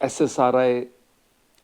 SSRI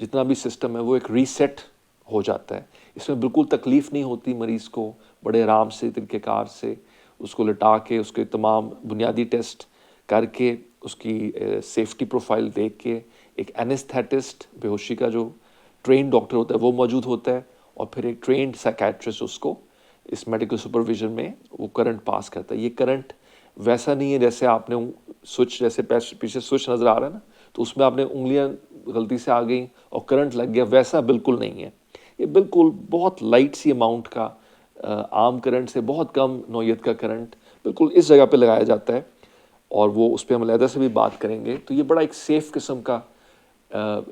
جتنا بھی system ہے وہ ایک ریسیٹ ہو جاتا ہے. اس میں بالکل تکلیف نہیں ہوتی مریض کو, بڑے آرام سے طریقہ کار سے اس کو لٹا کے اس کے تمام بنیادی ٹیسٹ کر کے اس کی سیفٹی پروفائل دیکھ کے ایک اینستھیٹسٹ, بے ہوشی کا جو ٹرین ڈاکٹر ہوتا ہے وہ موجود ہوتا ہے, اور پھر ایک ٹرینڈ سائیکیٹرسٹ اس کو اس میڈیکل سپرویژن میں وہ کرنٹ پاس کرتا ہے. یہ کرنٹ ویسا نہیں ہے جیسے آپ نے سوئچ, جیسے پیچھے سوئچ نظر آ رہا ہے نا, تو اس میں آپ نے انگلیاں غلطی سے آ گئیں اور کرنٹ لگ گیا, ویسا بالکل نہیں ہے. یہ بالکل بہت لائٹ سی اماؤنٹ کا عام کرنٹ سے بہت کم نوعیت کا کرنٹ بالکل اس جگہ پہ لگایا جاتا ہے, اور وہ اس پہ ہم علیحدہ سے بھی بات کریں گے. تو یہ بڑا ایک سیف قسم کا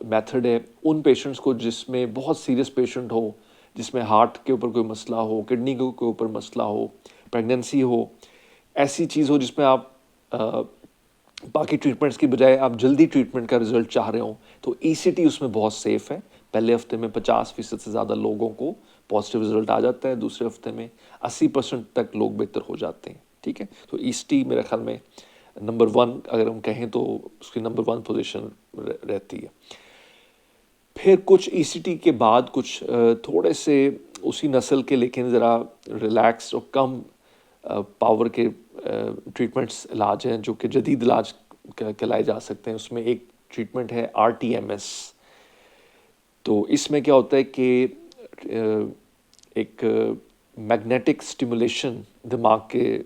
میتھڈ ہے ان پیشنٹس کو جس میں بہت سیریس پیشنٹ ہو, جس میں ہارٹ کے اوپر کوئی مسئلہ ہو, کڈنی کے اوپر مسئلہ ہو, پریگننسی ہو, ایسی چیز ہو جس میں آپ باقی ٹریٹمنٹس کی بجائے آپ جلدی ٹریٹمنٹ کا رزلٹ چاہ رہے ہوں, تو ای سی ٹی اس میں بہت سیف ہے. پہلے ہفتے میں 50% سے زیادہ لوگوں کو پازیٹیو رزلٹ آ جاتا ہے, دوسرے ہفتے میں 80% تک لوگ بہتر ہو جاتے ہیں. ٹھیک ہے, تو ای سی ٹی میرے خیال میں نمبر 1 اگر ہم کہیں تو اس کی نمبر 1 پوزیشن رہتی ہے. پھر کچھ ای سی ٹی کے بعد کچھ تھوڑے سے اسی نسل کے لیکن ذرا ریلیکس اور کم پاور کے ٹریٹمنٹس علاج ہیں جو کہ جدید علاج کہلائے جا سکتے ہیں. اس میں ایک ٹریٹمنٹ ہے RTMS. تو اس میں کیا ہوتا ہے کہ ایک میگنیٹک سٹیمولیشن دماغ کے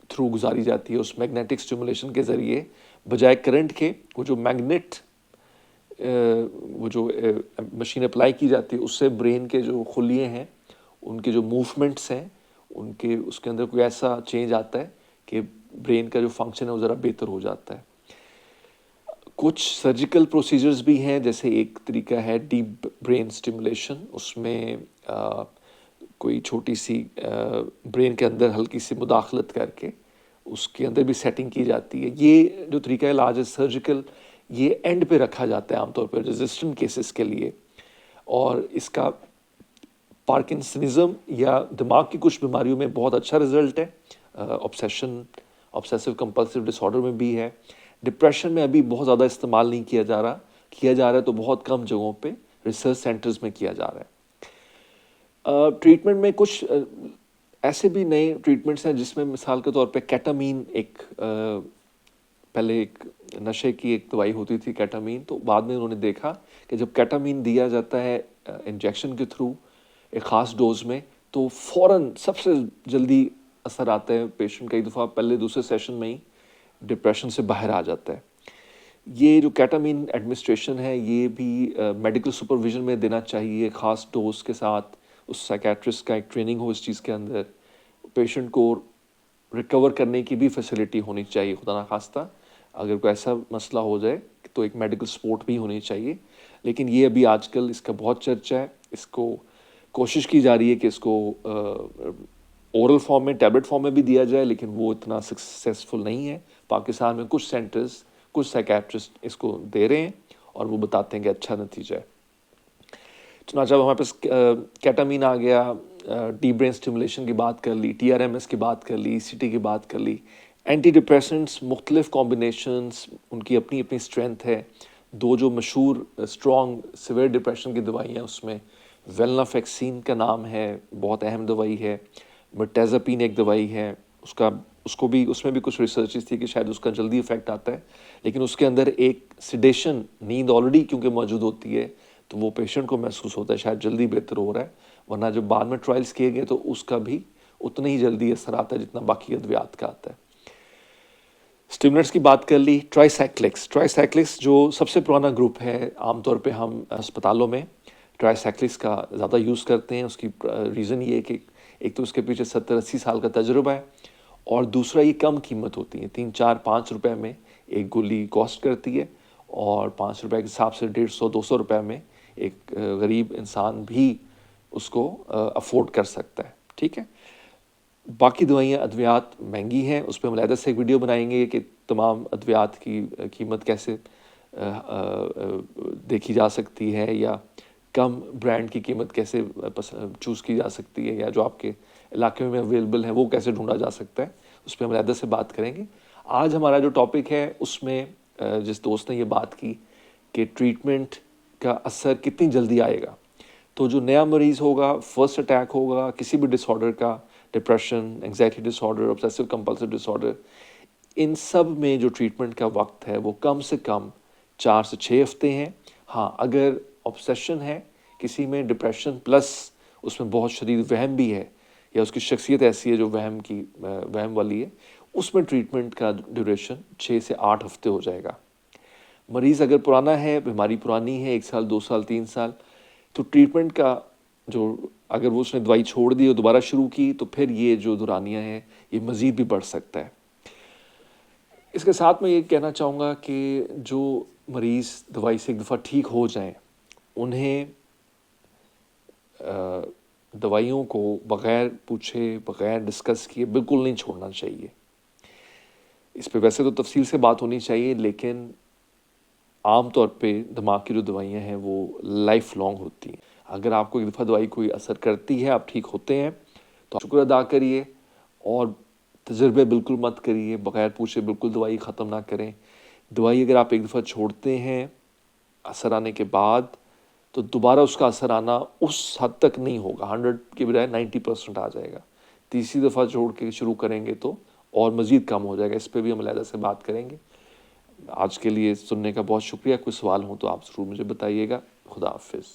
تھرو گزاری جاتی ہے. اس میگنیٹک سٹیمولیشن کے ذریعے بجائے کرنٹ کے وہ جو میگنیٹ وہ جو مشین اپلائی کی جاتی ہے اس سے برین کے جو خلیے ہیں ان کے جو موومنٹس ہیں ان کے اس کے اندر کوئی ایسا چینج آتا ہے کہ برین کا جو فنکشن ہے وہ ذرا بہتر ہو جاتا ہے. کچھ سرجیکل پروسیجرز بھی ہیں, جیسے ایک طریقہ ہے ڈیپ برین سٹیمولیشن. اس میں کوئی چھوٹی سی برین کے اندر ہلکی سی مداخلت کر کے اس کے اندر بھی سیٹنگ کی جاتی ہے. یہ جو طریقہ علاج ہے سرجیکل, یہ اینڈ پہ رکھا جاتا ہے عام طور پہ ریزسٹنٹ کیسز کے لیے, اور اس کا پارکنسنزم یا دماغ کی کچھ بیماریوں میں بہت اچھا رزلٹ ہے. obsessive compulsive disorder میں بھی ہے. ڈپریشن میں ابھی بہت زیادہ استعمال نہیں کیا جا رہا ہے تو بہت کم جگہوں پہ ریسرچ سینٹرز میں کیا جا رہا ہے. ٹریٹمنٹ میں کچھ ایسے بھی نئے ٹریٹمنٹس ہیں جس میں مثال کے طور پہ کیٹامین, ایک پہلے ایک نشے کی ایک دوائی ہوتی تھی کیٹامین, تو بعد میں انہوں نے دیکھا کہ جب کیٹامین دیا جاتا ہے انجیکشن کے تھرو ایک خاص ڈوز میں تو فوراً سب سے جلدی اثر آتا ہے. پیشنٹ کئی دفعہ پہلے دوسرے سیشن میں ہی ڈپریشن سے باہر آ جاتا ہے. یہ جو کیٹامین ایڈمنسٹریشن ہے یہ بھی میڈیکل سپرویژن میں دینا چاہیے خاص ڈوز کے ساتھ. اس سائیکیٹرسٹ کا ایک ٹریننگ ہو اس چیز کے اندر. پیشنٹ کو ریکور کرنے کی بھی فیسلٹی ہونی چاہیے, خدا نخواستہ اگر کوئی ایسا مسئلہ ہو جائے تو ایک میڈیکل سپورٹ بھی ہونی چاہیے. لیکن یہ ابھی آج کل اس کا بہت چرچہ ہے. اس کو کوشش کی جا رہی ہے کہ اس کو اورل فارم میں, ٹیبلٹ فارم میں بھی دیا جائے, لیکن وہ اتنا سکسیسفل نہیں ہے. پاکستان میں کچھ سینٹرز, کچھ سائیکیٹرسٹ اس کو دے رہے ہیں اور وہ بتاتے ہیں کہ اچھا نتیجہ ہے. چنانچہ ہمارے پاس کیٹامین آ گیا, ڈی برین اسٹیمولیشن کی بات کر لی, TRMS کی بات کر لی, ECT کی بات کر لی. اینٹی ڈپریسنٹس مختلف کمبینیشنس, ان کی اپنی اپنی اسٹرینتھ ہے. دو جو مشہور اسٹرانگ سیویئر ڈپریشن کی دوائی ہیں اس میں ویلنافیکسین کا نام ہے, بہت اہم دوائی ہے. مرٹیزاپین ایک دوائی ہے, اس میں بھی کچھ ریسرچز تھی کہ شاید اس کا جلدی افیکٹ آتا ہے, لیکن اس کے اندر ایک سیڈیشن, نیند آلریڈی کیونکہ موجود ہوتی ہے تو وہ پیشنٹ کو محسوس ہوتا ہے شاید جلدی بہتر ہو رہا ہے, ورنہ جب بعد میں ٹرائلز کیے گئے تو اس کا بھی اتنا ہی جلدی اثر آتا ہے جتنا باقی ادویات کا آتا ہے. اسٹیمولنٹس کی بات کر لی. ٹرائی سائکلکس جو سب سے پرانا گروپ ہے, عام طور پہ ہم اسپتالوں میں ٹرائی سائکلکس کا زیادہ یوز کرتے ہیں. اس کی ریزن یہ ہے کہ ایک تو اس کے پیچھے 70-80 سال کا تجربہ ہے, اور دوسرا یہ کم قیمت ہوتی ہے, 3-4-5 روپے میں ایک گولی کاسٹ کرتی ہے, اور 5 روپے کے حساب سے 150-200 روپے میں ایک غریب انسان بھی اس کو افورڈ کر سکتا ہے. ٹھیک ہے. باقی دوائیاں, ادویات مہنگی ہیں, اس پہ ہم علیحدہ سے ایک ویڈیو بنائیں گے کہ تمام ادویات کی قیمت کیسے دیکھی جا سکتی ہے, یا کم برانڈ کی قیمت کیسے چوز کی جا سکتی ہے, یا جو آپ کے علاقے میں اویلیبل ہے وہ کیسے ڈھونڈا جا سکتا ہے. اس پہ ہم علیحدہ سے بات کریں گے. آج ہمارا جو ٹاپک ہے اس میں جس دوست نے یہ بات کی کہ ٹریٹمنٹ کا اثر کتنی جلدی آئے گا. تو جو نیا مریض ہوگا, فرسٹ اٹیک ہوگا کسی بھی ڈس آرڈر کا, ڈپریشن, انگزائٹی ڈس آرڈر, obsessive compulsive ڈس آرڈر, ان سب میں جو ٹریٹمنٹ کا وقت ہے وہ کم سے کم 4 سے 6 ہفتے ہیں. ہاں, اگر obsession ہے کسی میں, ڈپریشن پلس اس میں بہت شدید وہم بھی ہے, یا اس کی شخصیت ایسی ہے جو وہم والی ہے, اس میں ٹریٹمنٹ کا ڈیوریشن 6 سے 8 ہفتے ہو جائے گا. مریض اگر پرانا ہے, بیماری پرانی ہے, 1 سال 2 سال 3 سال, تو ٹریٹمنٹ کا جو اگر وہ اس نے دوائی چھوڑ دی اور دوبارہ شروع کی تو پھر یہ جو دورانیہ ہے یہ مزید بھی بڑھ سکتا ہے. اس کے ساتھ میں یہ کہنا چاہوں گا کہ جو مریض دوائی سے ایک دفعہ ٹھیک ہو جائیں, انہیں دوائیوں کو بغیر پوچھے, بغیر ڈسکس کیے بالکل نہیں چھوڑنا چاہیے. اس پہ ویسے تو تفصیل سے بات ہونی چاہیے, لیکن عام طور پہ دماغ کی جو دوائیاں ہیں وہ لائف لانگ ہوتی ہیں. اگر آپ کو ایک دفعہ دوائی کوئی اثر کرتی ہے, آپ ٹھیک ہوتے ہیں, تو آپ شکر ادا کریے اور تجربے بالکل مت کریے, بغیر پوچھے بالکل دوائی ختم نہ کریں. دوائی اگر آپ ایک دفعہ چھوڑتے ہیں اثر آنے کے بعد, تو دوبارہ اس کا اثر آنا اس حد تک نہیں ہوگا, 100 کے بجائے 90% آ جائے گا. تیسری دفعہ چھوڑ کے شروع کریں گے تو اور مزید کم ہو جائے گا. اس پہ بھی ہم علیحدہ سے بات کریں گے. آج کے لیے سننے کا بہت شکریہ. کوئی سوال ہوں تو آپ ضرور مجھے بتائیے گا. خدا حافظ.